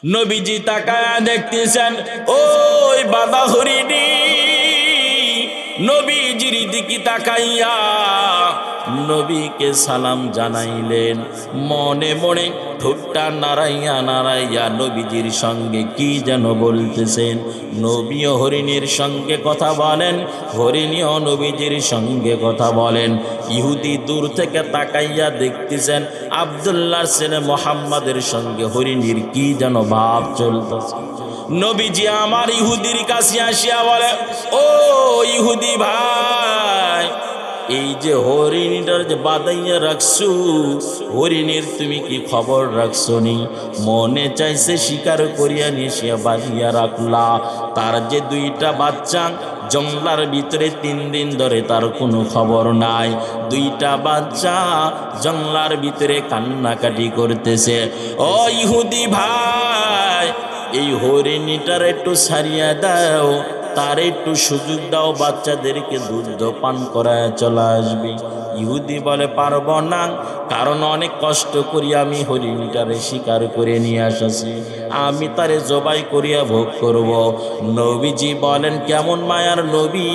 নবীজি তাকায়া দেখতেছেন ওই বাঁধা হরিণী নবীজির দিকে তাকাইয়া নবীকে সালাম জানাইলেন। মনে মনে ঠোঁটটা নাড়াইয়া নাড়াইয়া নবীজির সঙ্গে কি যেন বলতেছেন। নবীও হরিণীর সঙ্গে কথা বলেন, হরিণীও নবীজির সঙ্গে কথা বলেন। ইহুদি দূর থেকে তাকাইয়া দেখতেছেন আব্দুল্লাহর ছেলে মোহাম্মদের সঙ্গে হরিণীর কি যেন ভাব চলতেছে। নবীজি আমার ইহুদির কাছে আসিয়া বলে, ও ইহুদি ভাই, এই যে হরিণীটার যে বাঁধাইয়া রাখছু, হরিণীর তুমি কি খবর রাখছো নি? মনে চাইছে শিকার করিয়া নিয়ে বাঁধিয়া রাখলা, তার যে দুইটা বাচ্চা জঙ্গলার ভিতরে 3 দিন ধরে তার কোনো খবর নাই। দুইটা বাচ্চা জঙ্গলার ভিতরে কান্নাকাটি করতেছে। ও ইহুদি ভাই, এই হরিণীটার একটু ছাড়িয়া দাও, তার একটু সুযোগ দাও, বাচ্চাদেরকে দুধ পান করায় চলে আসবে। ইহুদি বলে, পারব না, কারণ অনেক কষ্ট করি আমি হরিণীটারে শিকার করে নিয়ে আসছি, আমি তারে জবাই করিয়া ভোগ করব। নবীজি বলেন, কেমন মায়ার নবী,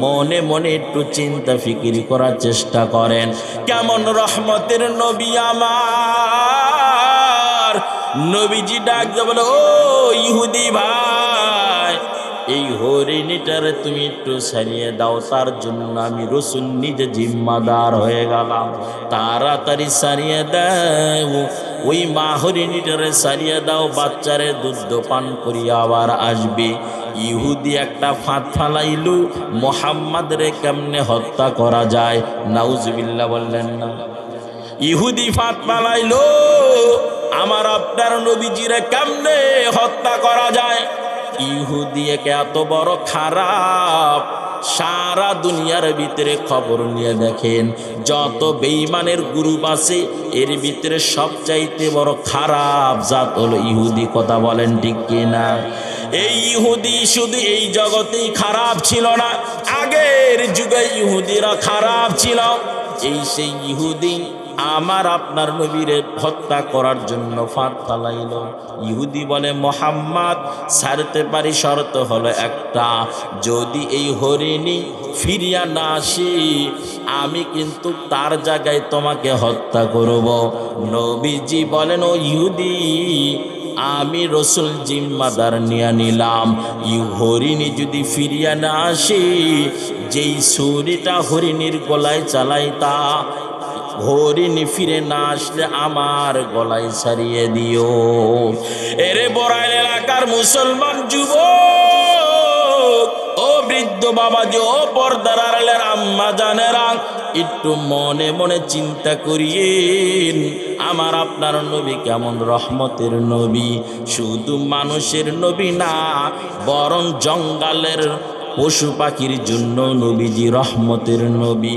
মনে মনে একটু চিন্তা ফিকির করার চেষ্টা করেন। কেমন রহমতের নবী আমার। নবীজি ডাক দিয়ে বলে, ও ইহুদি ভাই, এই হরিণীটারে তুমি একটু ছাড়িয়ে দাও, তার জন্য আমি রসুল নিজে জিম্মাদার হয়ে গেলাম। তাড়াতাড়ি ছাড়িয়ে দাও, ওই মা হরিণীটারে ছাড়িয়ে দাও, বাচ্চারে দুধ পান করিয়া আবার আসবে। ইহুদি একটা ফাঁদ ফালাইলু, মোহাম্মদরে কেমনে হত্যা করা যায়। নাউজুবিল্লাহ বললেন না? ইহুদি ফাঁদ ফালাইলো, আমার আপনার নবীজিরে কেমনে হত্যা করা যায়। ইহুদি এত বড় খারাপ, সারা দুনিয়ার ভিতরে খবর নিয়ে দেখেন, যত বেঈমানের গ্রুপ আছে এর ভিতরে সবচাইতে বড় খারাপ জাত হলো ইহুদি। কথা বলেন ঠিক কিনা? এই ইহুদি শুধু এই জগতেই খারাপ ছিল না, আগের যুগে ইহুদিরা খারাপ ছিল। এই সেই ইহুদি আমার আপনার নবীরে হত্যা করার জন্য ফাঁদ ফালাইল। ইহুদি বলে, মোহাম্মদ ছাড়তে পারি, শর্ত হলো একটা, যদি এই হরিণী ফিরিয়া না আসি আমি কিন্তু তার জায়গায় তোমাকে হত্যা করব। নবীজি বলেন, ও ইহুদি, আমি রসুল জিম্মাদার নিয়ে নিলাম, হরিণী যদি ফিরিয়া না আসি, যেই ছুরিটা হরিণীর গলায় চালাইতা, হরিণী ফিরে না আসলে আমার গলায় ছাড়িয়ে দিও। এরে বড়াইল এলাকার মুসলমান যুবক, ও বৃদ্ধ বাবাজি, ও পর্দার আড়ালের আম্মা জানেরা, একটু মনে মনে চিন্তা করিয়েন, আমার আপনার নবী কেমন রহমতের নবী। শুধু মানুষের নবী না, বরং জঙ্গলের পশু পাখির জন্য নবীজি রহমতের নবী।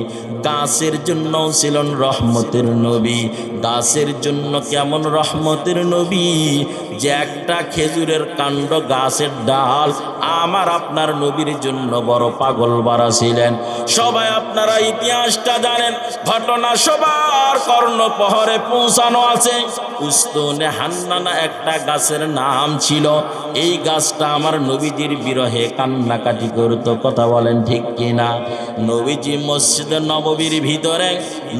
গাছের জন্য ছিলেন রহমতের নবী। গাছের জন্য কেমন রহমতের নবী, যে একটা খেজুরের কাণ্ড, গাছের ডাল আমার আপনার নবীর জন্য বড় পাগল বাড়া ছিলেন। সবাই আপনারা ইতিহাসটা জানেন, ঘটনা সবার কর্ণপহরে পৌঁছানো আছে। উস্তনে হান্নানা একটা গাছের নাম ছিল। এই গাছটা আমার নবীজির বিরহে কান্নাকাটি করতো। কথা বলেন ঠিক কিনা? নবীজি মসজিদে নববীর ভিতরে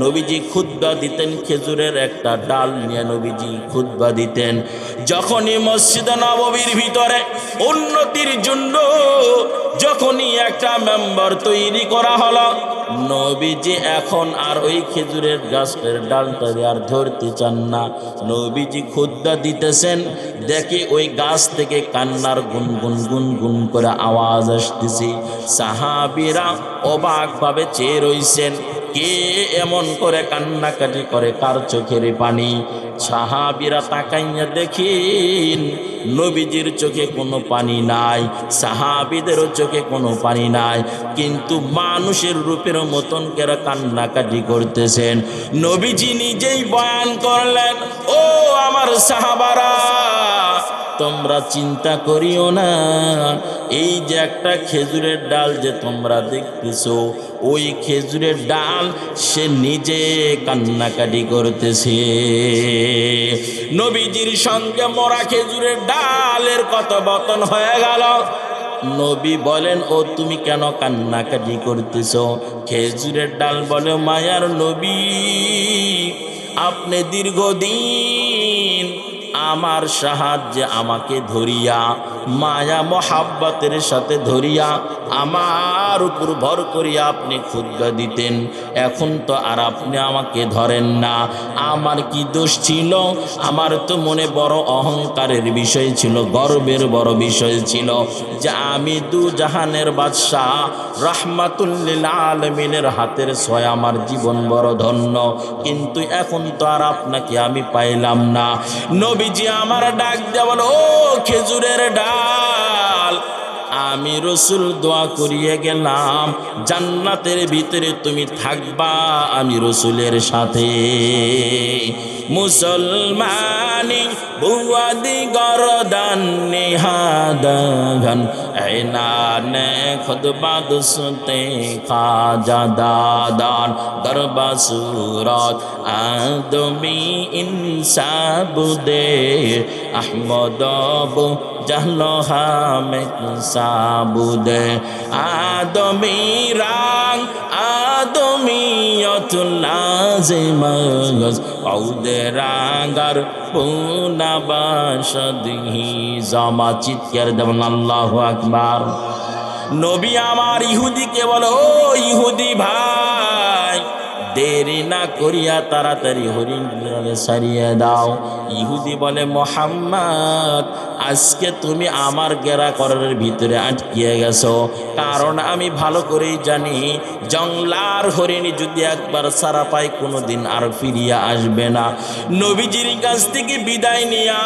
নবীজি খুতবা দিতেন, খেজুরের একটা ডাল নিয়ে নবীজি খুতবা দিতেন। যখনই মসজিদে নববীর ভিতরে উন্নতির জন্য যখনই একটা মেম্বার তৈরি করা হলো, নবীজি এখন আর ওই খেজুরের গাছের ডালটা আর ধরতে চান না। নবীজি খুতবা দিতেছেন, দেখে ওই গাছ থেকে কান্নার গুনগুন গুনগুন করে আওয়াজ আসতেছে। সাহাবীরা অবাকভাবে চেয়ে রইছেন, কে এমন করে কান্নাকাটি করে, কার চোখের পানি? সাহাবীরা তাকাইয়া দেখেন নবীজির চোখে কোনো পানি নাই, সাহাবীদেরও চোখে কোনো পানি নাই, কিন্তু মানুষের রূপের মতন কেরা কান্নাকাটি করতেছেন। নবীজি নিজেই বয়ান করলেন, ও আমার সাহাবারা, তোমরা চিন্তা করিও না, এই যে একটা খেজুরের ডাল যে তোমরা দেখতেছো, ওই খেজুরের ডাল সে নিজে কান্নাকাটি করতেছে। নবীজির সঙ্গে মরা খেজুরের ডালের কথোপকথন হয়ে গেল। নবী বলেন, ও তুমি কেন কান্নাকাটি করতেছো? খেজুরের ডাল বলে, মায়ার নবী, আপনি দীর্ঘদিন আমার সাহায্যে আমাকে ধরিয়া, মায়া মহাব্বতের সাথে ধরিয়া আমার উপর ভর করিয়া আপনি খুতবা দিতেন। এখন তো আর আপনি আমাকে ধরেন না। আমার কি দোষ ছিল? আমার তো মনে বড় অহংকারের বিষয় ছিল, গর্বের বড় বিষয় ছিল যে আমি দু জাহানের বাদশাহ রাহমাতুল লিল আলামিনের হাতের ছোঁয়া আমার জীবন বড় ধন্য। কিন্তু এখন তো আর আপনাকে আমি পাইলাম না। নবীজি আমার ডাক দেয়া বলো, ও খেজুরের ডাল, আমি রসুল দোয়া করিয়ে গেলাম জান্নাতের ভিতরে তুমি থাকবা আমি রসুলের সাথে। মুসলমানি বুয়াদি গরদান নিহাদান ऐनाने खुतबा दुसते खाजा दादान दरबा सूरत आदमी इंसाब दे अहमद अबू जहलो हामिद साबुदे आदमी रांग आदमियत लाजिमगज औदे रांगार পুনাবাসদিহি জামা। চিৎকার দেবেন আল্লাহু আকবার। নবী আমার ইহুদিকে বলো, ও ইহুদি ভাই, দেরি না করিয়া তাড়াতাড়ি হরিণগুলোকে সারিয়ে দাও। ইহুদি বলে, মুহাম্মদ, আজকে তুমি আমার গেরা করার ভিতরে আটকিয়ে গেছো, কারণ আমি ভালো করেই জানি জংলার হরিণী যদি একবার সারা পায় কোনোদিন আর ফিরিয়া আসবে না। নবীজির কাছ থেকে বিদায় নিয়া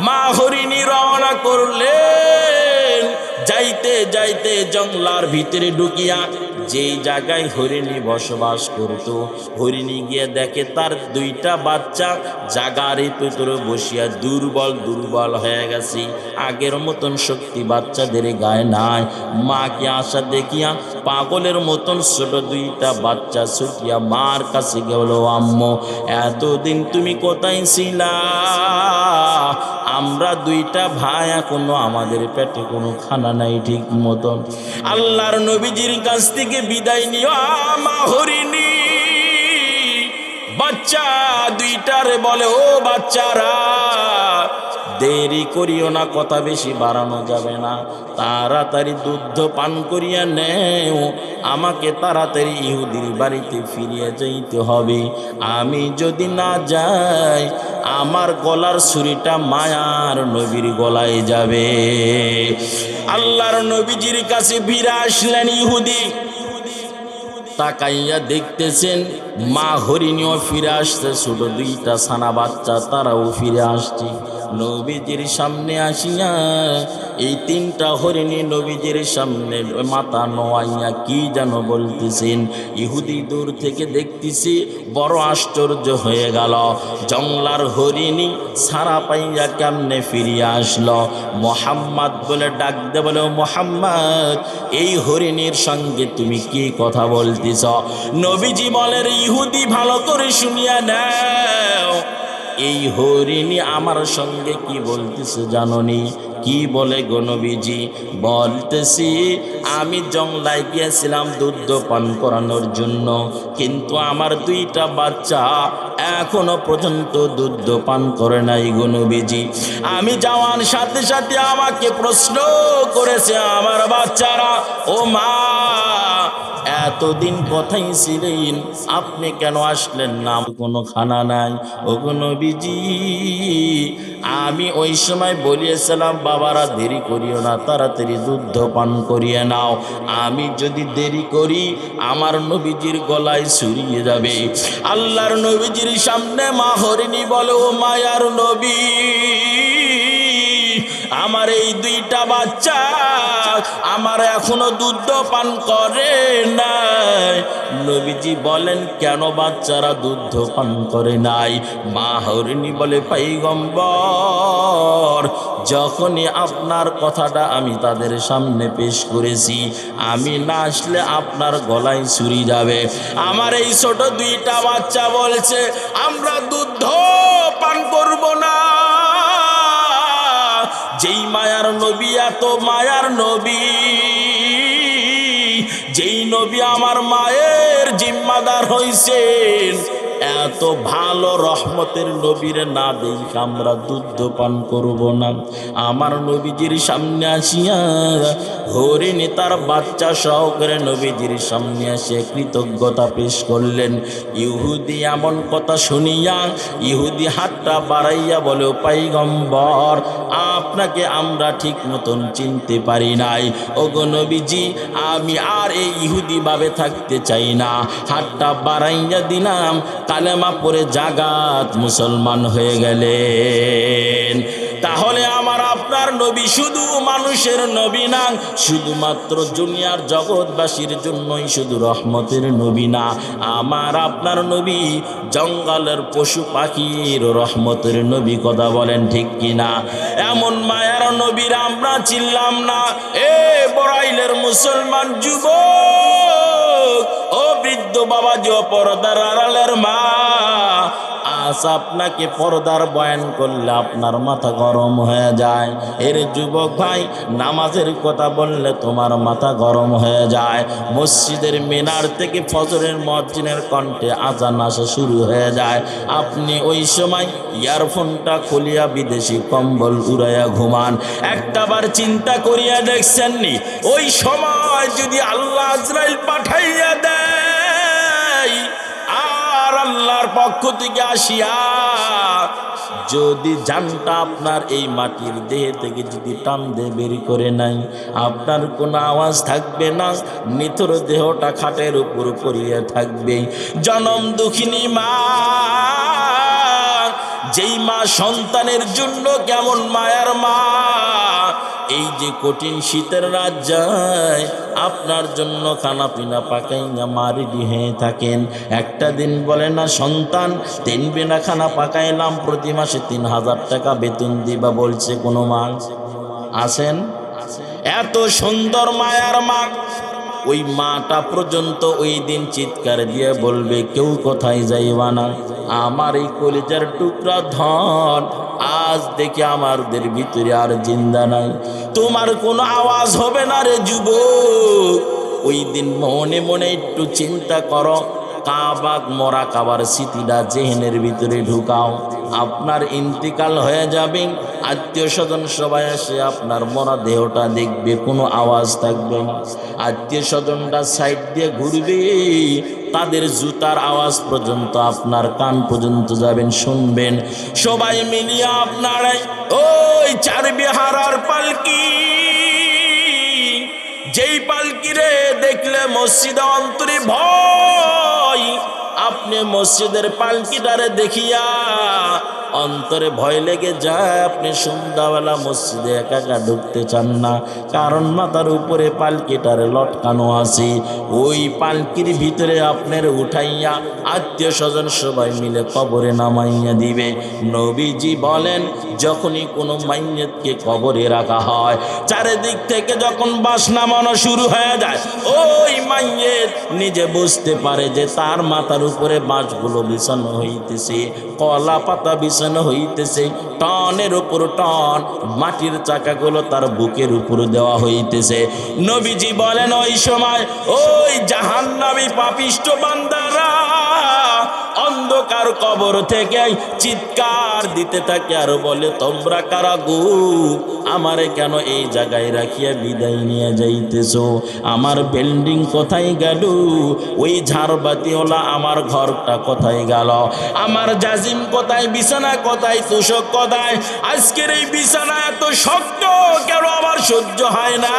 মা হরিণী রওনা করলেন। যাইতে যাইতে জংলার ভিতরে ঢুকিয়া যেই জায়গায় হরিণী বসবাস করত, হরিণী গিয়ে দেখে তার দুইটা বাচ্চা জাগার ভিতরে বসিয়া দুর্বল দুর্বল হয়ে গেছে, আগের মতন শক্তি বাচ্চাদের গায়ে নাই। মাকে আসা দেখিয়া পাগলের মতন ছোট দুইটা বাচ্চা ছুটিয়া মার কাছে গেল, আম্মু, এতদিন তুমি কোথায় ছিলা? আমরা দুইটা ভাই, এখনো আমাদের পেটে কোনো খানা নাই ঠিক মতন। আল্লাহর নবীজির কাছ থেকে বিদায় নিও মা হরিণী বাচ্চা দুইটারে বলে, ও বাচ্চারা, দেরি করিও না, কথা বেশি বাড়ানো যাবে না, তাড়াতাড়ি দুধ পান করিয়া নেও, আমাকে তাড়াতাড়ি ইহুদির বাড়িতে ফিরিয়ে যাইতে হবে। আমি যদি না যাই আমার গলার ছুরিটা মায়ার নবীর গলায় যাবে। আল্লাহর নবীজির কাছে ফিরে আসলেন ইহুদি। তাকাইয়া দেখতেছেন মা হরিণীও ফিরে আসছে, ছোট দুইটা ছানা বাচ্চা তারাও ফিরে আসছে। নবীজির সামনে আসিয়া এই তিনটা হরিণী নবীজির সামনে মাথা নোয়াইয়া কি যেন বলতেছেন। ইহুদি দূর থেকে দেখতেছি, বড় আশ্চর্য হয়ে গেল, জংলার হরিণী সারা পাইয়া কেমনে ফিরিয়া আসলো। মোহাম্মদ বলে ডাক দে, বলে, মোহাম্মদ, এই হরিণীর সঙ্গে তুমি কি কথা বলতেছ? নবীজি বলেন, ইহুদি ভালো করে শুনিয়া নাও, এই হরিণী আমার সঙ্গে কি বলতেছে জাননি? কি বলে গো নবীজি? বলতেছি, আমি জংলায় গিয়েছিলাম দুধ পান করানোর জন্য, কিন্তু আমার দুইটা বাচ্চা এখনো পর্যন্ত দুধ পান করে নাই গো নবীজি। আমি যাওয়ার সাথে সাথে আমাকে প্রশ্ন করেছে আমার বাচ্চারা, ও মা, এতদিন কোথায় ছিলেন? আপনি কেন আসলেন না? কোনো খানা নাই। ও গো নবীজি, আমি ওই সময় বলিয়েছিলাম, বাবারা দেরি করিও না, তাড়াতাড়ি দুধ পান করিয়ে নাও, আমি যদি দেরি করি আমার নবীজির গলায় ছুরিয়ে যাবে। আল্লাহর নবীজির সামনে মা হরিণী বলে, ও মায়ার নবী, আমার এই দুইটা বাচ্চা আমার এখনো দুধ পান করে নাই। নবীজি বলেন, কেন বাচ্চারা দুধ পান করে নাই? মা হরিণী বলে, পয়গম্বর, যখনই আপনার কথাটা আমি তাদের সামনে পেশ করেছি, আমি না আসলে আপনার গলায় ছুরি যাবে। আমার এই ছোট দুইটা বাচ্চা বলছে আমরা দুধ পান করব না। যেই মায়ার নবী, এত মায়ার নবী, যেই নবী আমার মায়ের জিম্মাদার হইছেন, এত ভালো রহমতের নবীর না দেখে আমরা দুধ পান করব না। আমার নবীজির সামনে আসিয়া হরিণী তার বাচ্চা সহকারে নবীজির সামনে আসে কৃতজ্ঞতা পেশ করলেন। ইহুদি এমন কথা শুনিয়া ইহুদি হাতটা বাড়াইয়া বলে, পয়গম্বর, আপনাকে আমরা ঠিক মতন চিনতে পারি নাই। ওগো নবীজি, আমি আর এই ইহুদি ভাবে থাকতে চাই না। হাতটা বাড়াইয়া দিলাম, কালেমা পড়ে জাগাত মুসলমান হয়ে গেলেন। তাহলে আমার আপনার নবী শুধু মানুষের নবী না, শুধুমাত্র দুনিয়ার জগৎবাসীর জন্যই শুধু রহমতের নবী না, আমার আপনার নবী জঙ্গলের পশু পাখির রহমতের নবী। কথা বলেন ঠিক কিনা? এমন মায়ার নবীর আমরা চিনলাম না। এ বড়াইলের মুসলমান যুবক, ও বৃদ্ধ বাবাজি, ও পর্দার আড়ালের মা, আজ আপনাকে পর্দার বয়ান করলে আপনার মাথা গরম হয়ে যায়। এর যুবক ভাই, নামাজের কথা বললে তোমার মাথা গরম হয়ে যায়। মসজিদের মিনার থেকে ফজরের মুয়াজ্জিনের কণ্ঠে আজান আসা শুরু হয়ে যায়। আপনি ওই সময় ইয়ারফোনটা খুলিয়া বিদেশি কম্বল উড়াইয়া ঘুমান। একটাবার চিন্তা করিয়া দেখছেননি, ওই সময় যদি আল্লাহ আজরাইল পাঠাইয়া দেয় আর আল্লাহর পক্ষ থেকে আসিয়া যদি জানটা আপনার এই মাটির দেহ থেকে যদি টান দিয়ে বের করে নাই, আপনার কোনো আওয়াজ থাকবে না, নিথর দেহটা খাটের উপর পড়িয়া থাকবে। জনম দুঃখিনী মা, যেই মা সন্তানের জন্য কেমন মায়ার মা, এই যে কঠিন শীতের রাত যায়, আপনার জন্য খানা পিনা পাকাইয়া মা রেডি হয়ে থাকেন। একটা দিন বলে না, সন্তান 3 বেলা খানা পাকাইলাম, প্রতি মাসে 3000 টাকা বেতন দিবা বলছে কোনো মা আছেন? এত সুন্দর মায়ার মা, ওই মাটা পর্যন্ত ওই দিন চিৎকার দিয়ে বলবে, কেউ কোথায় যাইবা না, আমার এই কলিজার টুকরা ধন আজ দেখে আমাদের ভিতরে আর জিন্দা নাই। তোমার কোনো আওয়াজ হবে না রে যুবক। ওই দিন মনে মনে একটু চিন্তা করো, কাবাক মরা কাবার স্মৃতিটা জেহেনের ভিতরে ঢুকাও। আপনার ইন্তিকাল হয়ে যাবে, আত্মীয় স্বজন সবাই এসে আপনার মরা দেহটা দেখবে, কোনো আওয়াজ থাকবে না। আত্মীয় স্বজনটা সাইড দিয়ে ঘুরবে, তাদের জুতার আওয়াজ পর্যন্ত আপনার কান পর্যন্ত যাবেন, শুনবেন। সবাই মিলিয়ে আপনার ওই চারবিহারার পালকি, যেই পালকি রে দেখলে মসজিদে অন্তরে ভয়, আপনি মসজিদের পালকিটারে দেখিয়া অন্তরে ভয় লেগে যায়। আপনি সন্ধ্যাবেলা মসজিদে একা একা ঢুকতে চান না, কারণ মাথার উপরে পালকিটারে লটকানো আছে। ওই পালকির ভিতরে আপনার উঠাইয়া আত্মীয় স্বজন সবাই মিলে কবরে নামাইয়া দিবে। নবীজি বলেন, যখনই কোনো মাইয়তকে কবরে রাখা হয়, চারিদিক থেকে যখন বাঁশ নামানো শুরু হয়ে যায়, ওই মাইয়ত নিজে বুঝতে পারে যে তার মাথার উপরে বাঁশগুলো বিছানো হইতেছে, কলা পাতা বিছানো হইতেছে, টনের উপর টন মাটির চাকাগুলো তার বুকের উপর দেওয়া হইতেছে। নবীজি বলেন, ওই সময় ওই জাহান্নামী পাপিষ্ট বান্দারা অন্ধকার কবর থেকে চিৎকার দিতে থাকে আর বলে, তোমরা কারা গো, আমারে কেন এই জায়গায় রাখিয়া বিদায় নিয়ে যাইতেছো? আমার বিল্ডিং কোথায় গেল? ওই ঝাড়বাতিওয়ালা আমার ঘরটা কোথায় গেল? আমার জাজিম কোথায়? বিছানা কোথায়? তোষক কোথায়? আজকের এই বিছানা এত শক্ত কেন আমার সহ্য হয় না?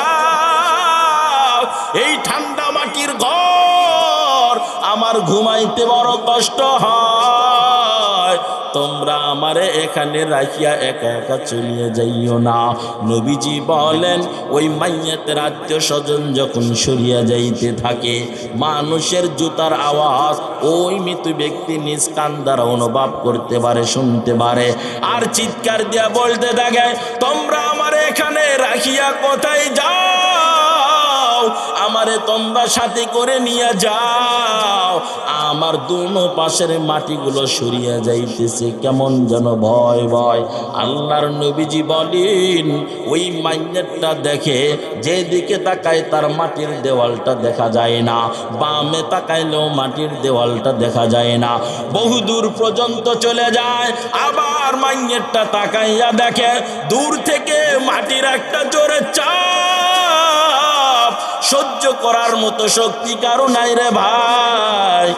এই ঠান্ডা মাটির ঘর আমার ঘুমাইতে বড় কষ্ট হয়। তোমরা আমারে এখানে রাখিয়া একা একা চলিয়ে যাইও না। নবীজি বলেন ওই মাইয়াতের আত্মীয় স্বজন যখন সরিয়া যাইতে থাকে, মানুষের জুতার আওয়াজ ওই মৃত ব্যক্তি নিজ কান দ্বারা অনুভব করতে পারে, শুনতে পারে, আর চিৎকার দিয়া বলতে থাকে, তোমরা আমারে এখানে রাখিয়া কোথায় যাও, আমারে তোমরা সাথে করে নিয়ে যাও। আমার দুনো পাশের মাটিগুলো সরিয়ে যাইতেছে, কেমন যেন ভয় ভয়। আল্লাহর নবীজি বলেন ওই মাইয়াতটা দেখে, যেদিকে তাকায় তার মাটির দেওয়ালটা দেখা যায় না, বামে তাকাইলেও মাটির দেওয়ালটা দেখা যায় না, বহুদূর পর্যন্ত চলে যায়। আবার মাইয়াতটা তাকাইয়া দেখে দূর থেকে মাটির একটা জোরে চাপ, সহ্য করার মতো শক্তি কারো নাই রে ভাই।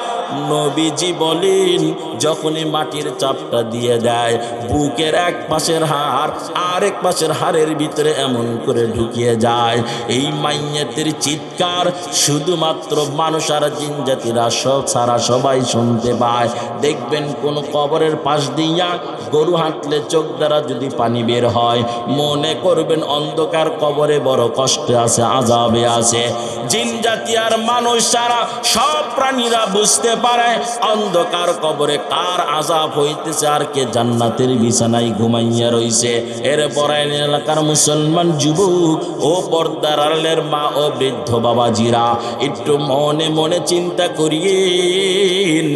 নবীজি বলেন যখনই মাটির চাপটা দিয়ে দেয়, বুকের এক পাশের হাড় আরেক পাশের হাড়ের ভিতরে এমন করে ঢুকিয়ে যায়। এই মাইয়াতের চিৎকার শুধুমাত্র মানুষ আর জিন জাতিরা সব সারা সবাই শুনতে পায়। দেখবেন কোন কবরের পাশ দিয়া গরু হাঁটলে চোখ দ্বারা যদি পানি বের হয়, মনে করবেন অন্ধকার কবরে বড় কষ্টে আছে, আযাবে আছে। জিন জাতি আর মানুষ ছাড়া সব প্রাণীরা বুঝতে পারে অন্ধকার কবরে কার আযাব হইতেছে আর কে জান্নাতের বিছানায় ঘুমাইয়া রইছে। এরপর এলাকার মুসলমান যুবক ও পর্দার আড়ালের মা ও বৃদ্ধ বাবাজিরা, একটু মনে মনে চিন্তা করিয়েন,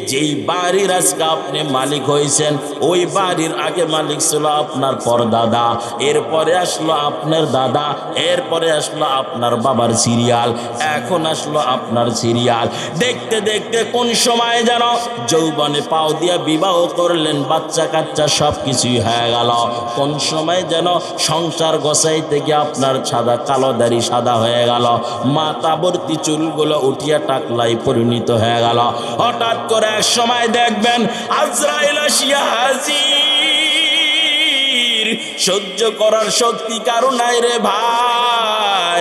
যেই বাড়ির আজকে আপনি মালিক হয়েছেন, ওই বাড়ির আগে মালিক ছিল আপনার পরদাদা, এরপরে আসলো আপনার দাদা, এরপরে আসলো আপনার বাবার সিরিয়াল, এখন আসলো আপনার সিরিয়াল। দেখতে দেখতে কোন সময় যেন যৌবনে পাও দিয়া বিবাহ করলেন, বাচ্চা কাচ্চা সব কিছুই হয়ে গেল। কোন সময় যেন সংসার গোছাইতে গিয়ে আপনার সাদা কালো দাড়ি সাদা হয়ে গেল, মাথা ভর্তি চুলগুলো উঠিয়া টাকলাই পরিণত হয়ে গেল। হঠাৎ করে এক সময় দেখবেন আজরাইল আসিয়া হাজির, সহ্য করার শক্তি কারো নাই রে ভাই।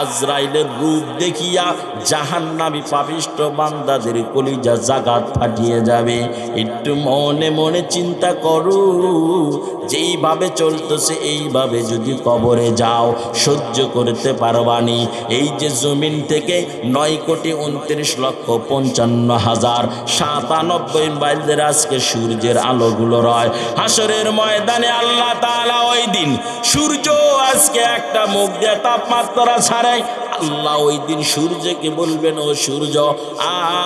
আজরাইলের রূপ দেখিয়া জাহান্নামী পাপিষ্ঠ বান্দাদের কলিজা জাগাত ফাটিয়ে যাবে। একটু মনে মনে চিন্তা করো, যেইভাবে চলতেছে এইভাবে যদি কবরে যাও সহ্য করতে পারবানি? এই যে জমিন থেকে 9,29,55,097 মাইলের আজকে সূর্যের আলোগুলো রয়, হাসরের ময়দানে আল্লাহ তাআলা ওই দিন সূর্য আজকে একটা মুখ দিয়ে তাপমাত্রা ছাড়াই, আল্লাহ ওই দিন সূর্যকে বলবেন, ও সূর্য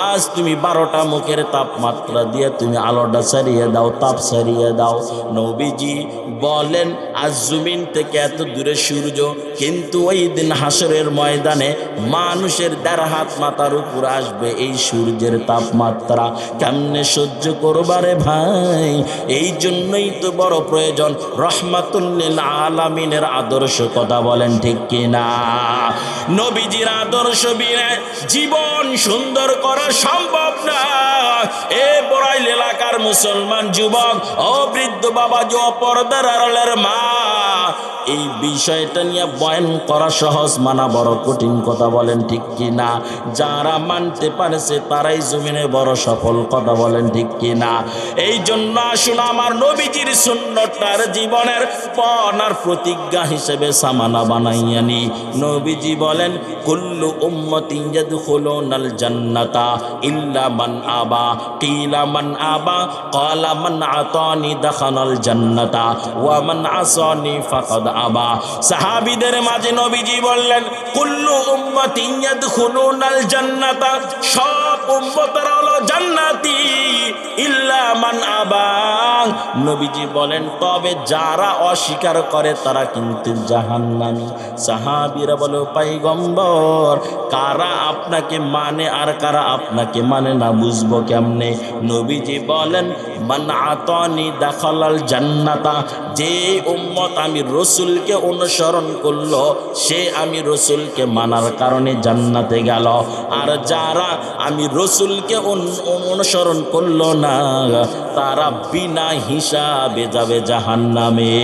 আজ তুমি 12টা মুখের তাপমাত্রা দিয়ে তুমি আলোটা ছাড়িয়ে দাও, তাপ ছাড়িয়ে দাও। নবীজি বলেন আজ জমিন থেকে এত দূরে সূর্য, কিন্তু ওই দিন হাসরের ময়দানে মানুষের 1.5 হাত মাথার উপর আসবে এই সূর্যের তাপমাত্রা। কেমনে সহ্য করবারে ভাই? এই জন্যই তো বড় প্রয়োজন রহমাতুল লিল আলামিনের আদর্শ, কথা বলেন ঠিক কিনা? নবীজির আদর্শ বিনা জীবন সুন্দর করা সম্ভব না। এ বড়াইল এলাকার মুসলমান যুবক ও বৃদ্ধ বাবাজি ও পর্দার আড়ালের মা, এই বিষয়টা নিয়ে বয়ান করা সহজ, মানা বড় কঠিন, কথা বলেন ঠিক কিনা? যারা মানতে পারছে তারাই জমিনে বড় সফল, কথা বলেন ঠিক কিনা? এই জন্য আসুন আমার নবীজির সুন্নতটার জীবনের পণার প্রতিজ্ঞা হিসেবে সামানা বানাইয়া নি। নবীজি বলেন কুল্লু উম্মতিন ইয়াদখুলুনাল জান্নাতা ইল্লা মান আবা, কিলা মান আবা, ক্বালা মান আতানি দাখালাল জান্নাতা ওয়া মান আসানি ফাকাদ আবা। সাহাবীদের মাঝে নবীজি বললেন কুল্লু উম্মতিন ইয়াদখুলুনাল জান্নাতা, সব উম্মতরা হলো জান্নাতি, ইল্লা মান আবা, নবীজি বলেন তবে যারা অস্বীকার করে তারা কিন্তু জাহান্নামী। সাহাবীরা বলে পয়গম্বর কারা আপনাকে মানে আর কারা আপনাকে মানে না, বুঝবো কেমনে? নবীজি বলেন মান আতানি দাখালাল জান্নাতা, যে উম্মত আমি রসুলকে অনুসরণ করলো সে আমি রসুলকে মানার কারণে জান্নাতে গেল, আর যারা আমি রসুলকে অনুসরণ করলো না তারা বিনা হিসাবে যাবে জাহান্নামে।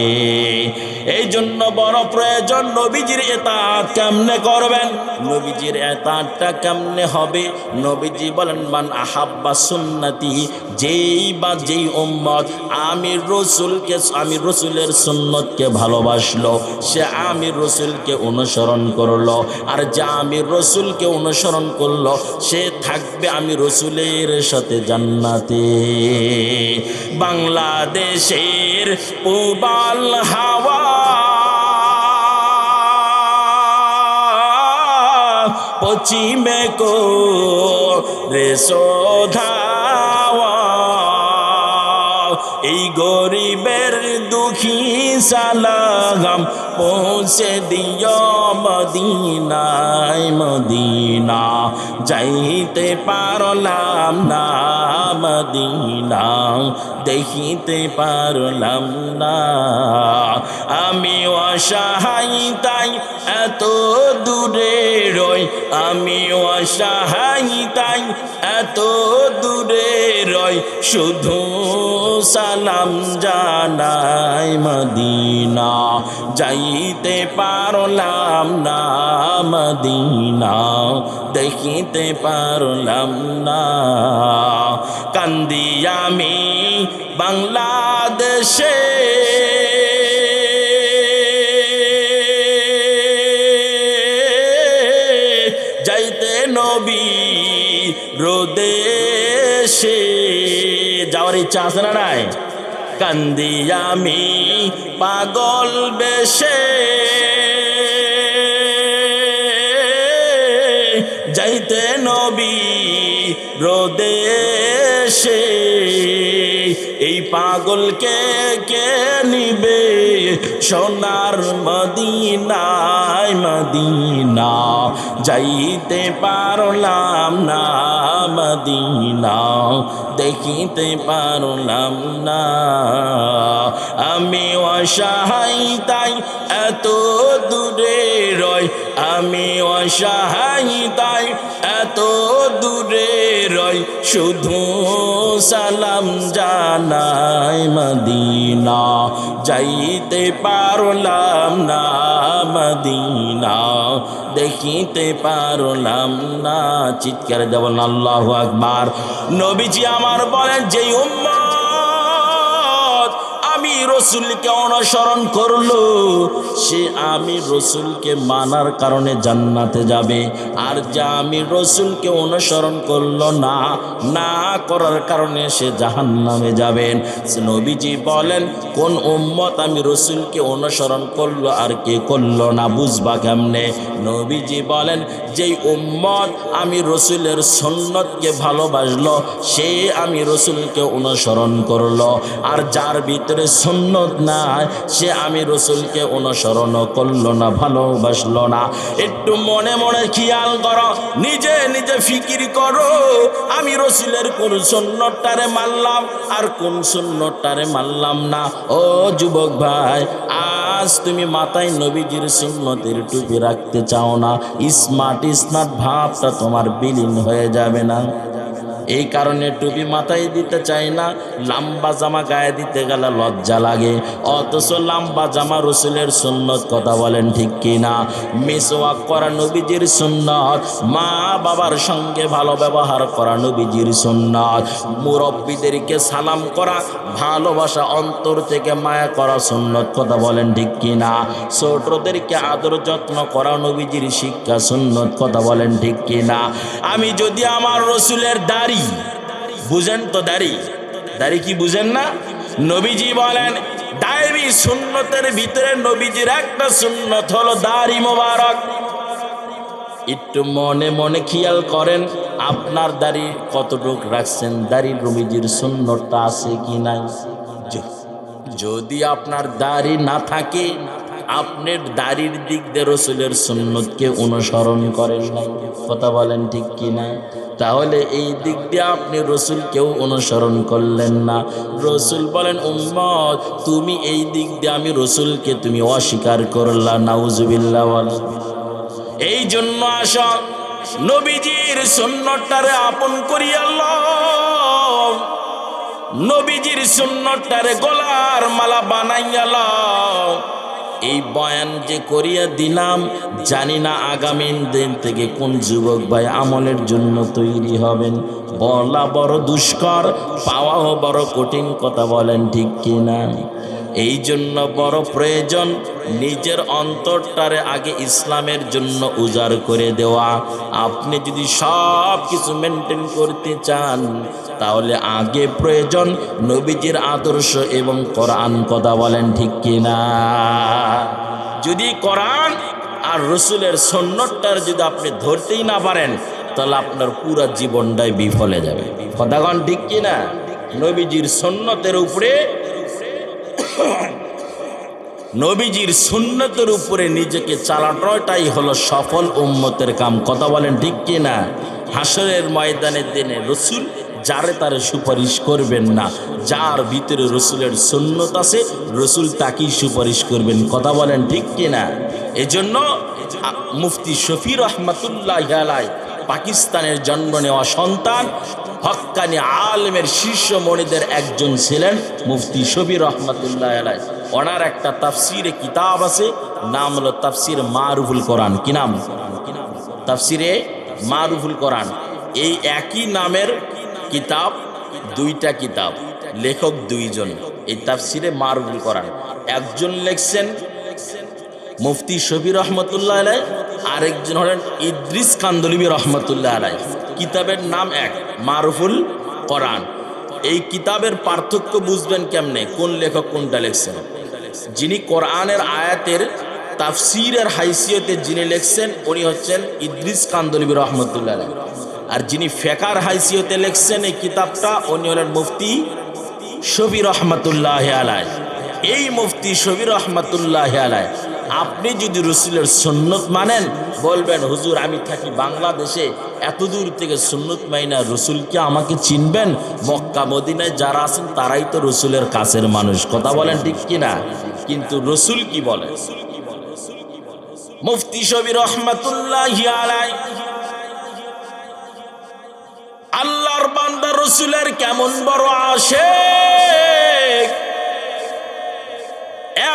এই জন্য বড় প্রয়োজন নবীজির ইতাআত কেমনে করবেন, নবীজির ইতাআতটা কেমনে হবে। নবীজি বলেন মান আহাব্বা সুন্নতি, যেই উম্মত আমি রসুলের সুন্নতকে ভালোবাসলো, সে আমি রসুলকে অনুসরণ করলো, আর যা আমি রসুলকে অনুসরণ করলো সে থাকবে আমি রসুলের সাথে জান্নাতে। বাংলাদেশের পূবাল হাওয়া পশ্চিমে করে শোধাওয়া, এই গরিবের দুঃখী সালাম পৌঁছে দিও মদিনায়। মদিনা যাইতে পারলাম না, মদিনা দেখিতে পারলাম না। আমি অসহায় তাই এত দূরে রই, আমি অসহায় তাই এত দূরে রই, শুধু সালাম জানাই মদিনা যাইতে পারলাম না, মদিনা দেখিতে পারলাম না। কান্দি আমি বাংলাদেশে যাইতে নবী রোদেশে, যাওয়ার ইচ্ছা আছে না নাই? কান্দি আমি পাগল বেশে যাইতে নবী রোদেশে, এই পাগলকে কে নিবে সোনার মদিনায়। মদিনা যাইতে পারলাম না, মদিনা দেখিতে পারলাম না। আমি অসহায় তাই এত দূরে রই, আমি অসহায় তাই এত দূরে রই, শুধু সালাম জানাই মদিনা যাইতে পারলাম না, মদিনা দেখিতে পারলাম না। চিৎকার দেবেন আল্লাহু আকবার। নবীজি আমার বলেন যেই উম্মত আমি রসুলকে অনুসরণ করলো সে আমি রসুলকে মানার কারণে জান্নাতে যাবে, আর যা আমি রসুলকে অনুসরণ করলো না, না করার কারণে সে জাহান্নামে যাবেন। নবীজি বলেন কোন উম্মত আমি রসুলকে অনুসরণ করলো আর কে করলো না, বুঝবা কেমনে? নবীজি বলেন যেই উম্মত আমি রসুলের সুন্নতকে ভালোবাসলো সে আমি রসুলকে অনুসরণ করলো, আর যার ভিতরে সুন্নত নাই সে আমি রসুলকে অনুসরণ করলো না, ভালোবাসলো না। একটু মনে মনে খেয়াল করো, নিজে নিজে ফিকির করো, আমি রসুলের কোন সুন্নতটারে মানলাম আর কোন সুন্নতটারে মানলাম না। ও যুবক ভাই, আজ তুমি মাথায় নবীজির সুন্নতের টুপি রাখতে চাও না, স্মার্ট ভাবটা তোমার বিলীন হয়ে যাবে না? এই কারণে টুপি মাথায় দিতে চাই না, লম্বা জামা গায়ে দিতে গেলে লজ্জা লাগে, অথচ লম্বা জামা রসুলের সুন্নত, কথা বলেন ঠিক কিনা? মিসওয়াক করা নবীজির সুন্নত, মা বাবার সঙ্গে ভালো ব্যবহার করা নবীজির সুন্নত, মুরব্বীদেরকে সালাম করা, ভালোবাসা অন্তর থেকে মায়া করা সুন্নত, কথা বলেন ঠিক কিনা? ছোটদেরকে আদর যত্ন করা নবীজির শিক্ষা সুন্নত, কথা বলেন ঠিক কিনা? আমি যদি আমার রসুলের দাড়ি বুঝেন তো, দাড়ি কি বুঝেন না? নবীজি বলেন দাড়ি সুন্নতের ভিতরে নবীজির একটা সুন্নত হলো দাড়ি মোবারক। একটু মনে মনে খেয়াল করেন আপনার দাড়ি কতটুকু রাখছেন, দাড়ি নবীজির সুন্নতটা আছে কি নাই? যদি আপনার দাড়ি না থাকে, আপনার দাড়ির দিক দিয়ে রসুলের সুন্নতকে অনুসরণ করেন নাই, কথা বলেন ঠিক কিনা? তাহলে এই দিক দিয়ে আপনি রসুলকেও অনুসরণ করলেন না। রসুল বলেন উম্মত তুমি এই দিক দিয়ে আমি রসুলকে তুমি অস্বীকার করলা, নাউজুবিল্লাহ বলেন। এই জন্য আসা নবীজির সুন্নতটারে আপন করিয়া লও, নবীজির সুন্নতটারে গলার মালা বানাইয়া লও, এই বয়ান যে করিয়া দিলাম, জানি না আগামী দিন থেকে কোন যুবক ভাই আমলের জন্য তৈরি হবেন। বলা বড় দুষ্কর, পাওয়াও বড় কঠিন, কথা বলেন ঠিক কিনা? এই জন্য বড় প্রয়োজন নিজের অন্তরটারে আগে ইসলামের জন্য উজাড় করে দেওয়া। আপনি যদি সব কিছু মেনটেন করতে চান, তাহলে আগে প্রয়োজন নবীজির আদর্শ এবং কোরআন, কথা বলেন ঠিক কিনা? যদি কোরআন আর রসুলের সুন্নতটার যদি আপনি ধরতেই না পারেন, তাহলে আপনার পুরো জীবনটাই বিফলে যাবে। কথাগণ ঠিক কিনা? নবীজির সুন্নতের উপরে, নবীজির সুন্নতের উপরে নিজেকে চালানোটাই হলো সফল উম্মতের কাম। কথা বলেন ঠিক কিনা? হাসরের ময়দানের দিনে রসুল যারে তারে সুপারিশ করবেন না, যার ভিতরে রসুলের সুন্নত আছে রসুল তাকেই সুপারিশ করবেন। কথা বলেন ঠিক কিনা? এজন্য মুফতি শফি রহমাতুল্লাহ আলাইহি পাকিস্তানের জন্ম নেওয়া সন্তান, হক্কানি আলেমের শীর্ষ মনিদের একজন ছিলেন মুফতি শফি রহমাতুল্লাহ আলাইহি। ওনার একটা তাফসিরে কিতাব আছে, নাম হলো তাফসির মারুফুল কোরআন। কি নাম? তাফসিরে মারুফুল কোরআন। এই একই নামের কিতাব, দুইটা কিতাব, লেখক দুইজন। এই তাফসিরে মারুফুল কোরআন একজন লেখছেন মুফতি শফি রহমতুল্লাহ আলাইহি, আরেকজন হলেন ইদ্রিস কান্দলিবি রহমতুল্লাহ আলাইহি। কিতাবের নাম এক, মারুফুল কোরআন। এই কিতাবের পার্থক্য বুঝবেন কেমনে, কোন লেখক কোনটা লেখছেন? যিনি কোরআনের আয়াতের তাফসিরের হাইসিয়তে যিনি লেখছেন উনি হচ্ছেন ইদ্রিস কান্দলিবি রহমতুল্লাহ আলাইহি, আর যিনি ফেকার হাইসিয়তে লেখছেন এই কিতাবটা উনি হলেন মুফতি শফি রহমতুল্লাহ আলাইহি। এই মুফতি শফি রহমতুল্লাহ আলাইহি আপনি যদি রসুলের সুন্নত মানেন, বলবেন হুজুর আমি থাকি বাংলাদেশে, এত দূর থেকে সুন্নত মাইনা রসুলকে আমাকে চিনবেন? মক্কা মদিনায় যারা আছেন তারাই তো রসুলের কাছের মানুষ। কথা বলেন ঠিক কিনা? কিন্তু রসুল কি বলে? মুফতি শফি রহমতুল্লাহ আলাইহি আল্লাহর বান্দা রসুলের কেমন বড় আশিক,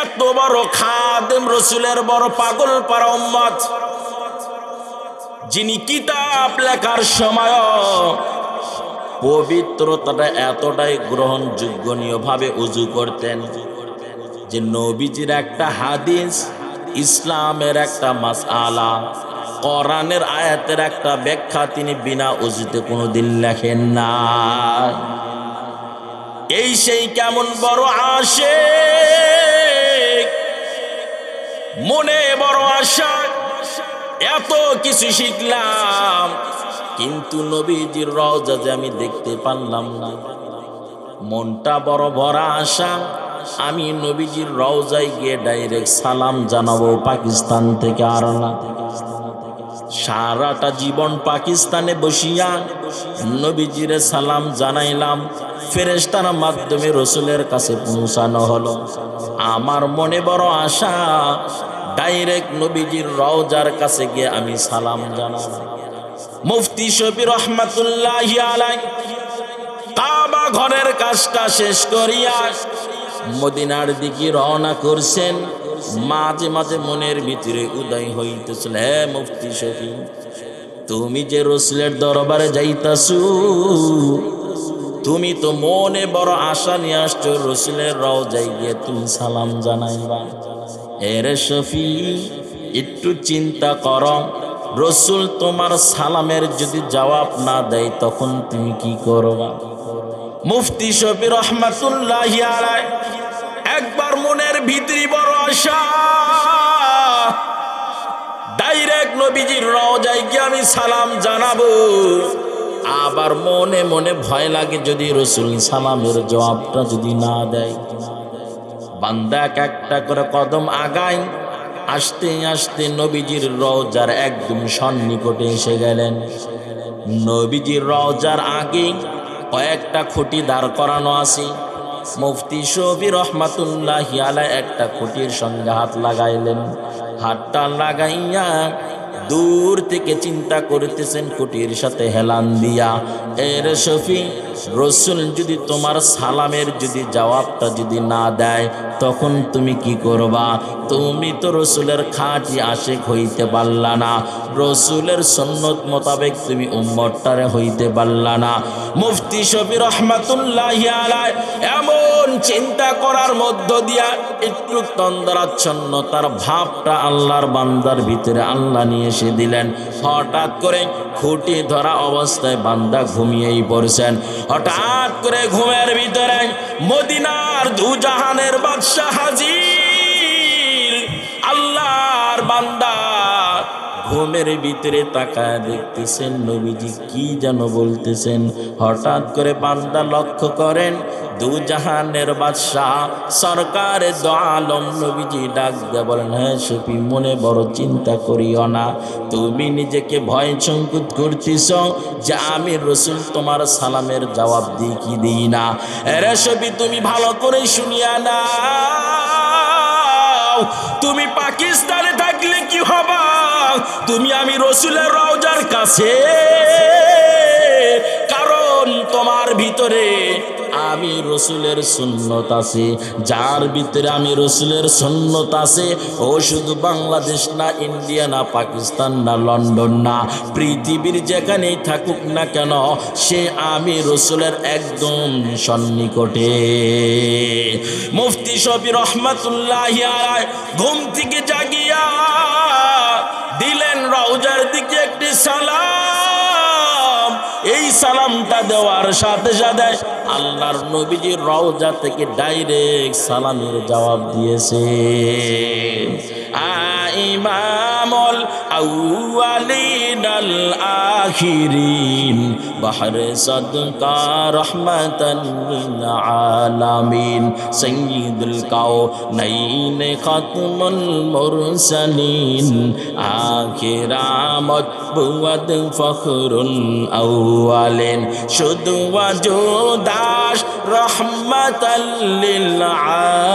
এত বড় খাদেম, রসুলের বড় পাগল পারা উম্মত, যিনি কিতাব লেখার সময় পবিত্রতাটা এতটাই গ্রহণযোগ্যনীয় ভাবে উজু করতেন যে নবীজির একটা হাদিস, ইসলামের একটা মাসআলা, কোরআনের আয়াতের একটা ব্যাখ্যা তিনি বিনা উজুতে কোনোদিন লেখেন না। এই সেই কেমন বড় আশিক, মনে বড় আশা, এত কিছু শিখলাম কিন্তু নবীজির রওজা যে আমি দেখতে পারলাম না। মনটা বড় ভরা আশা, আমি নবীজির রওজায় গিয়ে ডাইরেক্ট সালাম জানাবো পাকিস্তান থেকে, আর না সারাটা জীবন পাকিস্তানে বসিয়া নবীজিরে সালাম জানাইলাম, ফেরেশতার মাধ্যমে রসুলের কাছে পৌঁছানো হলো। আমার মনে বড় আশা ডাইরেক্ট নবীজির রওজার কাছে গিয়ে আমি সালাম জানাব। মুফতি শফি রহমাতুল্লাহি আলাইহি কাবা ঘরের কাজটা শেষ করিয়া মদিনার দিকে রওনা করছেন। মাঝে মাঝে মনের ভিতরে উদয় হইতেছিল, হে মুফতি শফি, তুমি যে রসুলের দরবারে যাইতাছু, তুমি তো মনে বড় আশা নিয়ে আসছো রসুলের রওজায় গিয়ে তুমি সালাম জানাইবা। এরে শফি, একটু চিন্তা করো, রসুল তোমার সালামের যদি জবাব না দেয় তখন তুমি কি করবা? মুফতি শফি রহমাতুল্লাহি আলাইহি একবার মনের ভিতরে বড় আশা, ডাইরেক্ট নবীজির রওজায় গিয়ে আমি সালাম জানাবো। আবার মনে মনে ভয় লাগে যদি রসুল সালামের জবাবটা যদি না দেয়। বান্দা এক একটা করে কদম আগায়, আস্তে আস্তে নবীজির রওজার একদম সন্নিকটে এসে গেলেন। নবীজির রওজার আগে কয়েকটা খুঁটি দাঁড় করানো আছে। মুফতি শফি রহমাতুল্লাহি আলাইহি একটা খুঁটির সঙ্গে হাত লাগাইলেন। হাতটা লাগাইয়া দূর থেকে চিন্তা করতেছেন কুটির সাথে হেলান দিয়া, এর শফি রসুল যদি তোমার সালামের যদি জবাবটা যদি না দেয় তখন তুমি কি করবা? তুমি তো রসুলের খাঁটি আশিক হইতে পারলা না, রসুলের সুন্নত মোতাবেক তুমি উম্মতটারে হইতে পারলা না। মুফতি শফি রহমাতুল্লাহি আলাইহি এমন চিন্তা করার মধ্য দিয়া একটু তন্দ্রাচ্ছন্নতার ভাবটা আল্লাহর বান্দার ভিতরে আল্লাহ নিয়ে এসে দিলেন। হঠাৎ করে খুঁটি ধরা অবস্থায় বান্দা ঘুমিয়েই পড়ছেন। হঠাৎ করে ঘুমের ভিতরে মদিনার দুজাহানের বাদশাহ হাজির। আল্লাহর বান্দা ঘুমের ভিতরে তাকায় দেখতেছেন নবীজি কি যেন বলতেছেন। হঠাৎ করে বান্দা লক্ষ্য করেন দুজাহানের বাদশাহ সরকারে দো আলম নবীজি ডাক দিয়ে বলেন, হ্যাঁ শফি, মনে বড় চিন্তা করিও না, তুমি নিজেকে ভয় সংকুচ করতেছ যে আমি রসুল তোমার সালামের জবাব দিই কি দিই না। আরে শফি, তুমি ভালো করে শুনিয়া না, তুমি পাকিস্তানে থাকলে কি হবা? তুমি আমি রসুলের রওজার কাছে, কারণ তোমার ভিতরে আমি রসুলের সুন্নত আছে। যার ভিতরে আমি রসুলের সুন্নত আছে ও শুধু বাংলাদেশ না, ইন্ডিয়া না, পাকিস্তান না, লন্ডন না, পৃথিবীর যেখানেই থাকুক না কেন, সে আমি রসুলের একদম সন্নিকটে। মুফতি শফি রহমাতুল্লাহি আলাইহি ঘুম থেকে জাগিয়া দিলেন রওজার দিকে একটি সালাম। এই সালামটা দেওয়ার সাথে সাথে আল্লাহর নবীজি রওজা থেকে ডাইরেক্ট সালামের জবাব দিয়েছে। ইমামুল আউয়ালিন আল আখিরিন বাহরে সাদকা রহমাতান লিল আলামিন সাইয়্যিদুল কাওনাইন খাতমুল মুরসালিন আখিরামত বুয়াদ ফখরুল আউয়ালিন শুধু ওয়াজুদাস রহমাতাল লিল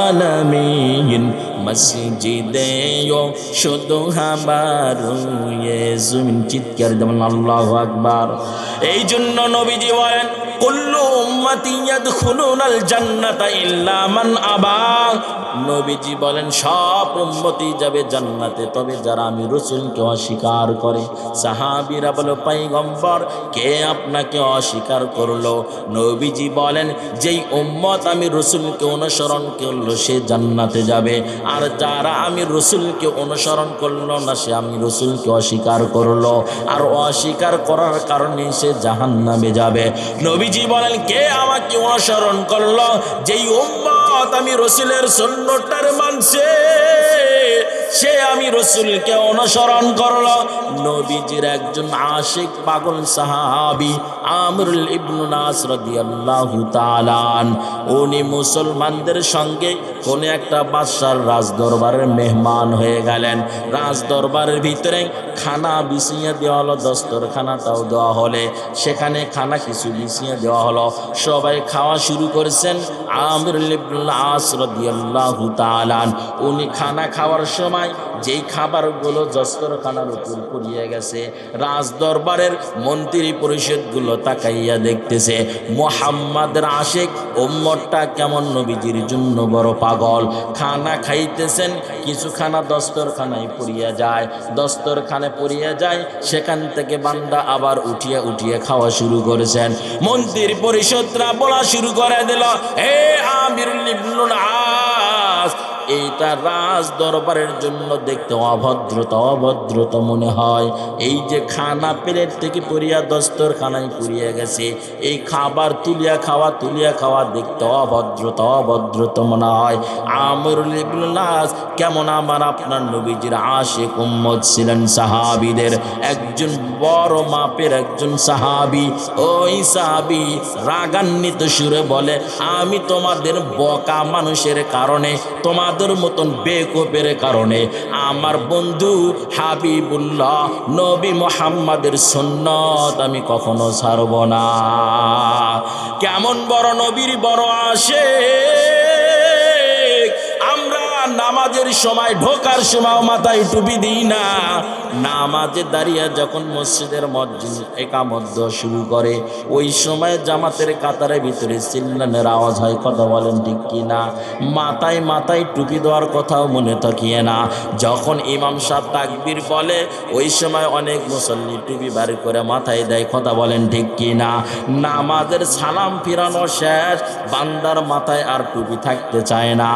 আলামিন মসজিদে শুধু আমার জমিন। চিৎকার যেমন আল্লাহু আকবার। এই জন্য নবীজি বলেন, কুল্লু উম্মতি ইয়াদখুলুনাল জান্নাতা ইল্লা মান আবা। নবীজি বলেন সব উম্মতি যাবে জান্নাতে, তবে যারা আমি রসুলকে অস্বীকার করে। সাহাবীরা বলে, পয়গম্বর কে আপনাকে অস্বীকার করলো? নবীজি বলেন, যেই উম্মত আমি রসুলকে অনুসরণ করলো সে জান্নাতে যাবে, আর যারা আমি রসুলকে অনুসরণ করলো না সে আমি রসুলকে অস্বীকার করলো, আর অস্বীকার করার কারণে সে জাহান্নামে যাবে। নবীজি বলেন, কে আমাকে অনুসরণ করলো? যেই উম্মত আমি রসুলের সুন্নতটার মানছে সে আমি রসুলকে অনুসরণ করলো। নবীজির একজন আশিক পাগল সাহাবী আমর ইবনে নাস রাদিয়াল্লাহু তাআলা উনি মুসলমানদের সঙ্গে কোন একটা বাদশার রাজদরবারের মেহমান হয়ে গেলেন। রাজদরবারের ভিতরে খানা বিছিয়ে দেওয়া হলো, দস্তরখানাটাও দেওয়া হলে সেখানে খানা কিছু বিছিয়ে দেওয়া হলো। সবাই খাওয়া শুরু করেছেন। আমর ইবনে নাস রাদিয়াল্লাহু তাআলা উনি খানা খাওয়ার সময় যেই খাবারগুলো দস্তরখানার উপর পড়িয়ে গেছে, রাজদরবারের মন্ত্রী পরিষদগুলো তাকাইয়া দেখতেছে মুহাম্মাদের আশিক উম্মতটা কেমন নবীজির জন্য বড় পাগল। খানা খাইতেছেন, কিছু খানা দস্তরখানায় পড়িয়া যায়, দস্তরখানে পড়িয়া যায়, সেখান থেকে বান্দা আবার উঠিয়ে উঠিয়ে খাওয়া শুরু করেছেন। মন্ত্রী পরিষদরা বলা শুরু করে দিল, হে আমিরুল ইবনে নাস, এইটা রাজ দরবারের জন্য দেখতে অভদ্রতা মনে হয়। এই যে খানা প্লেট থেকে পড়িয়া দস্তরখানায় পুড়িয়ে গেছে, এই খাবার তুলিয়া খাওয়া দেখতে অভদ্রতা মনে হয়। আমরুল ইবনে নাস কেমন আমার আপনার নবীজির আশিক উম্মত ছিলেন, সাহাবীদের একজন বড় মাপের একজন সাহাবী। ওই সাহাবী রাগান্বিত সুরে বলে, আমি তোমাদের বোকা মানুষের কারণে, তোমাদের মতন বেকুবের কারণে আমার বন্ধু হাবিবুল্লাহ নবী মুহাম্মাদের সুন্নত আমি কখনো ছাড়ব না। কেমন বড় নবীর বড় আশিক! আমরা নামাজ নামাজের সময় ঢোকার সময় মাথায় টুপি দিই না। নামাজে দাঁড়িয়ে যখন মসজিদের মসজিদ একামত দেওয়া শুরু করে ওই সময় জামাতের কাতারের ভিতরে চিল্লানের আওয়াজ হয়, কথা বলেন ঠিক কিনা? মাথায় মাথায় টুপি দেওয়ার কথাও মনে থাকিয়ে না। যখন ইমাম সাহেব তাকবীর বলে ওই সময় অনেক মুসল্লি টুপি বার করে মাথায় দেয়, কথা বলেন ঠিক কিনা? নামাজের সালাম ফিরানো শেষ, বান্দার মাথায় আর টুপি থাকতে চায় না।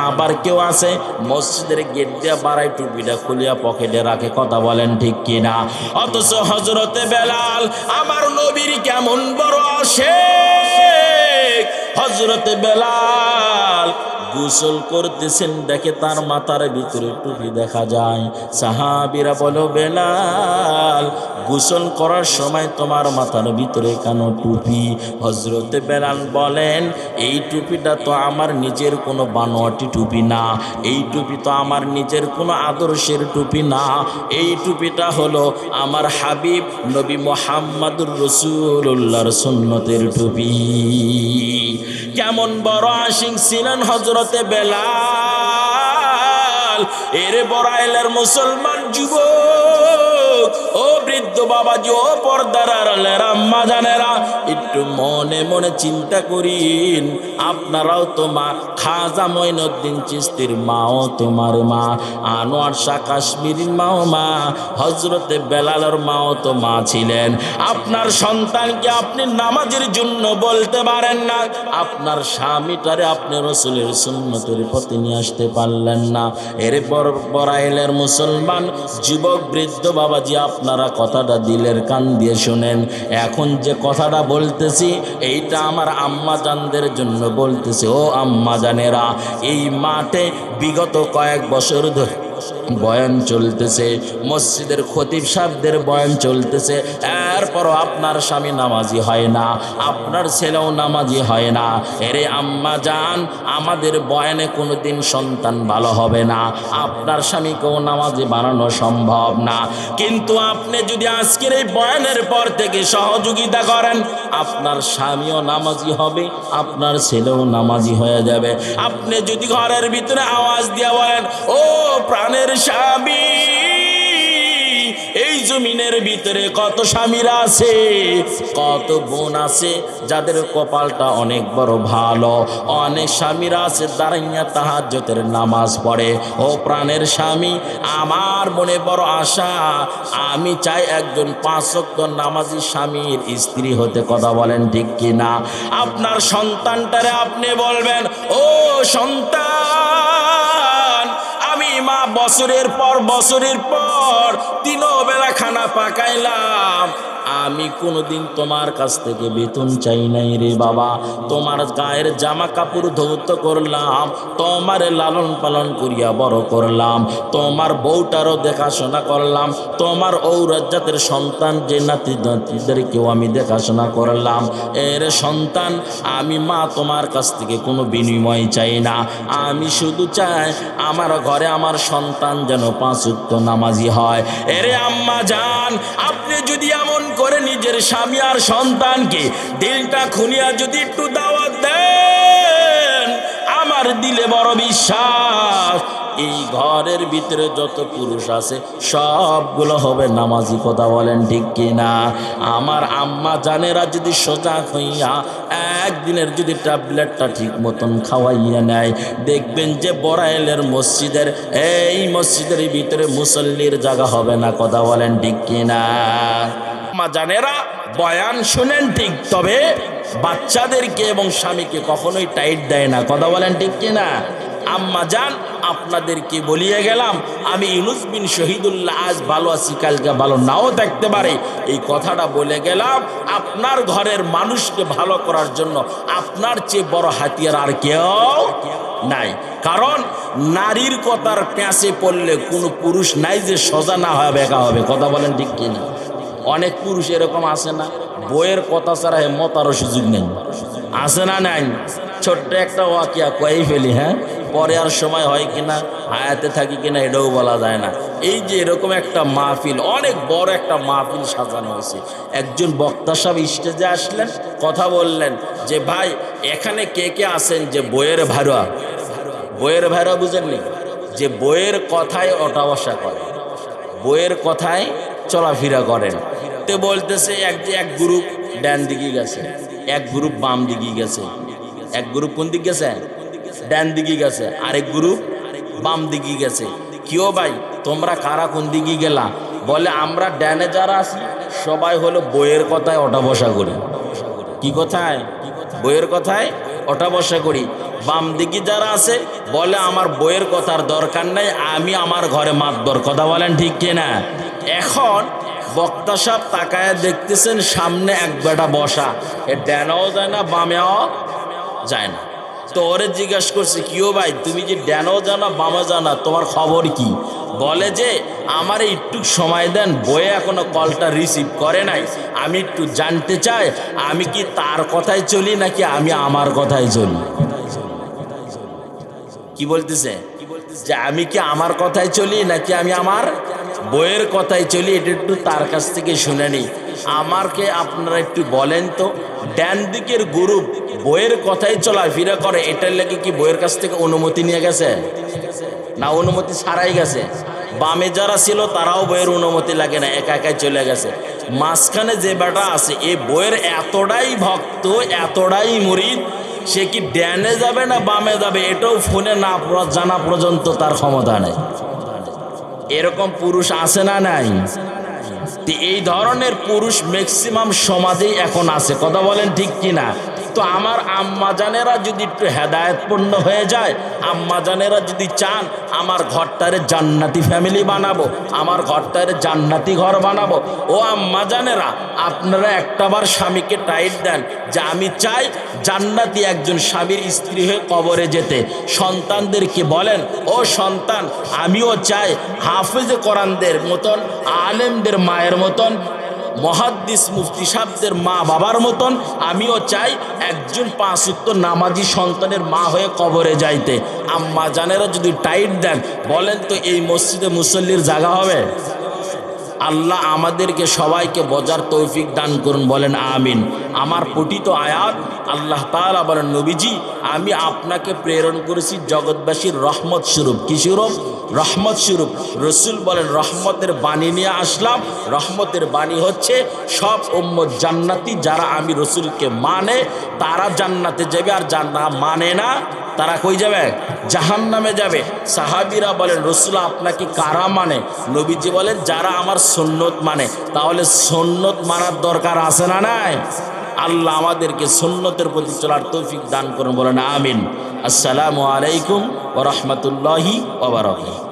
আবার কেউ আছে মসজিদের গেট দিয়ে বাড়ায় টুপিটা খুলিয়া পকেটে রাখে, কথা বলেন ঠিক কিনা? অথচ হযরতে বেলাল আমার নবীর কেমন বড় আশিক, হযরতে বেলাল গোসল করতেছেন, দেখে তার মাথার ভিতরে টুপি দেখা যায়। সাহাবীরা বলো, বেলাল গোসল করার সময় তোমার মাথার ভিতরে কেন টুপি? হযরতে বেলাল বলেন, এই টুপিটা তো আমার নিজের কোনো বানোয়াটি টুপি না, এই টুপি তো আমার নিজের কোনো আদর্শের টুপি না, এই টুপিটা হলো আমার হাবিব নবী মুহাম্মদুর রাসূলুল্লাহর সুন্নতের টুপি। কেমন বড় আশিক ছিলেন হযরতে বেলাল। এর বড়াইলের মুসলমান যুবক, ও বৃদ্ধ বাবাজি, ও পর্দার আড়ালের আম্মা জানেরা, একটু মনে মনে চিন্তা করিন, আপনারাও তো মা, খাজা মঈনুদ্দিন চিশতির মাও তোমার মা, আনোয়ার শাহ কাশ্মীরির মাও মা, হযরতে বেলালের মাও তো মা ছিলেন। আপনার সন্তানকে আপনি নামাজের জন্য বলতে পারেন না, আপনার স্বামীটারে আপনি রাসূলের সুন্নতের পথে নিয়ে আসতে পারলেন না। এরপর বড়াইলের মুসলমান যুবক বৃদ্ধ বাবাজি, আপনারা কথাটা দিলের কান দিয়ে শোনেন। এখন যে কথাটা বলতেছি এইটা আমার আম্মা জানদের জন্য বলতেছি। ও আম্মা জানেরা, এই মাঠে বিগত কয়েক বছর ধরে বয়ান চলতেছে, মসজিদের খতিব সাহেবদের বয়ান চলতেছে, এরপরও আপনার স্বামী নামাজি হয় না, আপনার ছেলেও নামাজি হয় না। এরে আম্মা জান, আমাদের বয়ানে কোনোদিন সন্তান ভালো হবে না, আপনার স্বামীকেও নামাজি বানানো সম্ভব না। কিন্তু আপনি যদি আজকের এই বয়ানের পর থেকে সহযোগিতা করেন, আপনার স্বামীও নামাজি হবে, আপনার ছেলেও নামাজি হয়ে যাবে। আপনি যদি ঘরের ভিতরে আওয়াজ দিয়ে বলেন, ও প্রাণের স্বামী, এই জমিনের ভিতরে কত স্বামীরা আছে, কত বোন আছে যাদের কপালটা অনেক বড় ভালো, অনেক স্বামীরা আছে দাঁড়াইয়া তাহাজ্জুদের নামাজ পড়ে। ও প্রাণের স্বামী, আমার মনে বড় আশা, আমি চাই একজন 5 ওয়াক্ত নামাজি স্বামীর স্ত্রী হতে, কথা বলেন ঠিক কিনা? আপনার সন্তানটারে আপনি বলবেন, ও সন্তান, আমি মা বছরের পর 3 বেলা খানা পাকাইলাম, আমি কোনোদিন তোমার কাছ থেকে বেতন চাই নাই রে বাবা, তোমার গায়ের জামা কাপড় ধৌত করলাম, তোমার লালন পালন করিয়া বড় করলাম, তোমার বউটারও দেখাশোনা করলাম, তোমার ঔরজাতের সন্তান যে নাতি নাতিদেরকেও আমি দেখাশোনা করলাম। এর সন্তান, আমি মা তোমার কাছ থেকে কোনো বিনিময় চাই না, আমি শুধু চাই আমার ঘরে আমার সন্তান যেন 5 ওয়াক্ত নামাজি হয়। এরে আম্মা জান, আপনি যদি এমন করে নিজের স্বামী আর সন্তানকে দিলটা খুনিয়া যদি একটু দাওয়াত দেন, আমার দিলে বড় বিশ্বাস এই ঘরের ভিতরে যত পুরুষ আছে সবগুলো হবে নামাজি, কথা বলেন ঠিক কিনা? আমার আম্মা জানেরা যদি সজাগ হইয়া একদিনের যদি ট্যাবলেটটা ঠিক মতন খাওয়াইয়া নেয়, দেখবেন যে বড়াইলের মসজিদের এই মসজিদের ভিতরে মুসল্লির জায়গা হবে না, কথা বলেন ঠিক কিনা? আম্মা জানেরা, বয়ান শুনেন ঠিক, তবে বাচ্চাদেরকে এবং স্বামীকে কখনোই টাইট দেয় না, কথা বলেন ঠিক কিনা? আম্মা জান, আপনাদেরকে বলিয়ে গেলাম, আমি ইউনুস বিন শহীদুল্লাহ আজ ভালো আছি, কালকে ভালো নাও থাকতে পারে, এই কথাটা বলে গেলাম। আপনার ঘরের মানুষকে ভালো করার জন্য আপনার চেয়ে বড় হাতিয়ার আর কেউ নাই। কারণ নারীর কথার প্যাঁচে পড়লে কোনো পুরুষ নাই যে সোজা না হয় বেকা হবে, কথা বলেন ঠিক কিনা? অনেক পুরুষ এরকম আছে না, বইয়ের কথা ছাড়া মতারও সুযোগ নেই, আছে না নাই? ছোট্ট একটা ওয়াকিয়া কয়েই ফেলি, হ্যাঁ, পরে আর সময় হয় কিনা, হায়াতে থাকি কিনা এটাও বলা যায় না। এই যে এরকম একটা মাহফিল, অনেক বড় একটা মাহফিল সাজানো হয়েছে, একজন বক্তা সাহেব স্টেজে আসলেন, কথা বললেন যে ভাই এখানে কে কে আছেন যে বইয়ের ভাড়া, বইয়ের ভাড়া বুঝেননি? যে বইয়ের কথায় ওঠা বসা করে, বইয়ের কথায় চলাফেরা করেন। তো বলতেছে এক গ্রুপ ডান দিকে গেছে, এক গ্রুপ বাম দিকে গেছে। এক গ্রুপ কোন দিকে গেছে? ডান দিকে গেছে। আরেক গ্রুপ বাম দিকে গেছে। কিও ভাই তোমরা কারা কোন দিকে গেলা? বলে আমরা ডানে যারা আছি সবাই হলো বইয়ের কথায় ওঠা বসা করি। কি কথায়? বইয়ের কথায় ওঠা বসা করি। বাম দিকে যারা আছে বলে আমার বইয়ের কথার দরকার নাই, আমি আমার ঘরে মাতবর। কথা বলেন ঠিক কিনা? এখন বক্তা সাহেব তাকায় দেখতেছেন সামনে এক বেটা বসা, এ ডানেও যায় না বামেও যায় না। তো ওরে জিজ্ঞাসা করছে, কিও ভাই তুমি যে ডানেও জানা বামে জানা, তোমার খবর কি? বলে যে আমার একটু সময় দেন, বইয়ে এখনো কলটা রিসিভ করে নাই, আমি একটু জানতে চাই আমি কি তার কথায় চলি নাকি আমি আমার কথায় চলি। কি বলতেছে? যে আমি কি আমার কথায় চলি নাকি আমি আমার বইয়ের কথায় চলি, এটা একটু তার কাছ থেকে শুনে নি। আমাকে আপনারা একটু বলেন তো, ডান দিকের গ্রুপ বইয়ের কথাই চলাফেরা করে, এটার লেগে কি বইয়ের কাছ থেকে অনুমতি নিয়ে গেছে না অনুমতি ছাড়াই গেছে? বামে যারা ছিল তারাও বইয়ের অনুমতি লাগে না, একা একাই চলে গেছে। মাঝখানে যে বেটা আছে এ বইয়ের এতটাই ভক্ত, এতটাই মুরিদ, সে কি ডানে যাবে না বামে যাবে এটাও ফোনে না জানা পর্যন্ত তার ক্ষমতা নেই। এরকম পুরুষ আছে না নাই? এই ধরনের পুরুষ ম্যাক্সিমাম সমাজেই এখন আছে। কথা বলেন ঠিক কিনা? তো আমার আম্মা জানেরা যদি একটু হেদায়েতপূর্ণ হয়ে যায়, আম্মা জানেরা যদি চান আমার ঘরটারে জান্নাতি ফ্যামিলি বানাবো, আমার ঘরটারে জান্নাতি ঘর বানাবো, ও আম্মা জানেরা আপনারা একটাবার স্বামীকে টাইট দেন যে আমি চাই জান্নাতি একজন স্বামীর স্ত্রী হয়ে কবরে যেতে। সন্তানদেরকে বলেন, ও সন্তান আমিও চাই হাফেজে কোরআনদের মতন, আলেমদের মায়ের মতন, মুহাদ্দিস মুফতি সাহেবদের মা বাবার মতন আমিও চাই একজন 5 ওয়াক্ত নামাজি সন্তানের মা হয়ে কবরে যাইতে। আম্মা জানেরা যদি টাইট দেন, বলেন তো এই মসজিদে মুসল্লির জায়গা হবে? আল্লাহ আমাদেরকে সবাইকে বোঝার তৌফিক দান করুন, বলেন আমিন। আমার পঠিত আয়াত আল্লাহ তাআলা বলেন, নবীজি আমি আপনাকে প্রেরণ করেছি জগৎবাসীর রহমত স্বরূপ। কি স্বরূপ? রহমত স্বরূপ। রসুল বলেন রহমতের বাণী নিয়ে আসলাম। রহমতের বাণী হচ্ছে সব উম্মত জান্নাতি, যারা আমি রসুলকে মানে তারা জান্নাতে যাবে, আর যারা মানে না তারা কই যাবে? জাহান্নামে যাবে। সাহাবীরা বলেন রসুল আপনাকে কারা মানে? নবীজি বলেন যারা আমার সুন্নত মানে। তাহলে সুন্নত মানার দরকার আছে না নাই? আল্লাহ আমাদেরকে সুন্নতের প্রতি চলার তৌফিক দান করুন, বলেন আমিন। আসসালামু আলাইকুম ওয়া রাহমাতুল্লাহি ওয়া বারাকাতুহু।